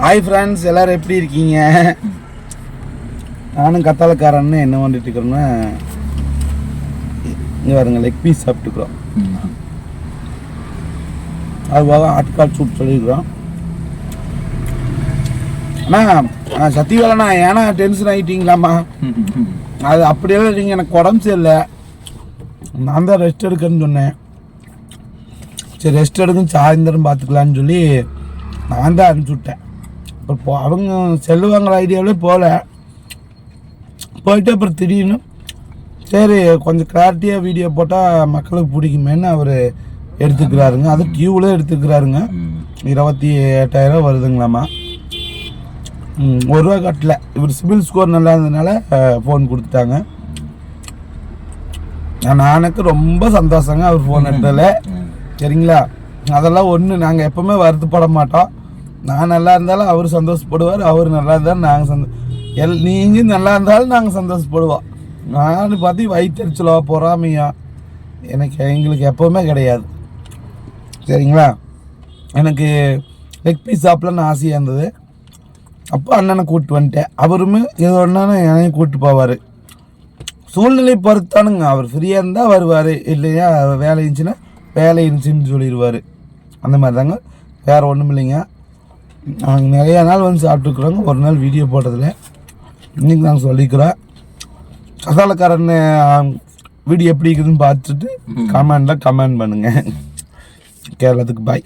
Hi friends, எல்லோரும் எப்படி இருக்கீங்க? நானும் கத்தாலக்காரன்னு என்ன பண்ணிட்டு இருக்கிறேன்னா, இங்கே வருங்க லெக் பீஸ் சாப்பிட்டுக்கிறோம். அதுவாக ஆட்டுக்கால் சூப் சொல்லியிருக்கிறோம். அண்ணா சத்தியவேலண்ணா, ஏன்னா டென்ஷன் ஆகிட்டீங்களாம்மா? அது அப்படியெல்லாம் நீங்கள் எனக்கு உடம்பு சரியில்லை, நான் தான் ரெஸ்ட் எடுக்கிறேன்னு சொன்னேன். சரி ரெஸ்ட் எடுக்குன்னு சாயந்தரம் பார்த்துக்கலான்னு சொல்லி நான் தான் அனுப்பிச்சி விட்டேன். இப்போ அவங்க செல்லுவாங்கிற ஐடியாவிலே போயிட்டு அப்புறம் திடீர்னு சரி கொஞ்சம் கிளாரிட்டியாக வீடியோ போட்டால் மக்களுக்கு பிடிக்குமேன்னு அவர் எடுத்துக்கிறாருங்க. அது கியூவில் எடுத்துக்கிறாருங்க. 28,000 வருதுங்களாம்மா. 1 ரூபா கட்டல. இவர் சிபில் ஸ்கோர் நல்லா இருந்ததுனால ஃபோன் கொடுத்துட்டாங்க. எனக்கு ரொம்ப சந்தோஷங்க அவர் ஃபோன் எடுத்ததில். சரிங்களா, அதெல்லாம் ஒன்று நாங்கள் எப்போவுமே வருத்தப்பட மாட்டோம். நான் நல்லா இருந்தாலும் அவர் சந்தோஷப்படுவார், அவர் நல்லா இருந்தாலும் நாங்கள் நீங்கள் நல்லா இருந்தாலும் நாங்கள் சந்தோஷப்படுவோம். நான் பார்த்து வயிற்றுச்சலோ பொறாமையா எங்களுக்கு எப்போவுமே கிடையாது. சரிங்களா, எனக்கு லெக் பீஸ் சாப்பிட்லான்னு ஆசையாக இருந்தது. அப்போ அண்ணனை கூப்பிட்டு வந்துட்டேன். அவருமே ஏதோ ஒன்றாலும் என்னையும் கூப்பிட்டு போவார். சூழ்நிலை பொறுத்தானுங்க. அவர் ஃப்ரீயாக இருந்தால் வருவார், இல்லையா வேலை இருந்துச்சுன்னு சொல்லிடுவார். அந்த மாதிரி தாங்க, வேறு ஒன்றும் இல்லைங்க. நாங்கள் நிறையா நாள் வந்து சாப்பிட்டுருக்குறோங்க. ஒரு நாள் வீடியோ போட்டதில் இன்றைக்கி நாங்கள் சொல்லிக்கிறோம். கதாலக்காரன் வீடியோ எப்படி இருக்குதுன்னு பார்த்துட்டு கமெண்ட் பண்ணுங்கள். கேரளத்துக்கு பாய்.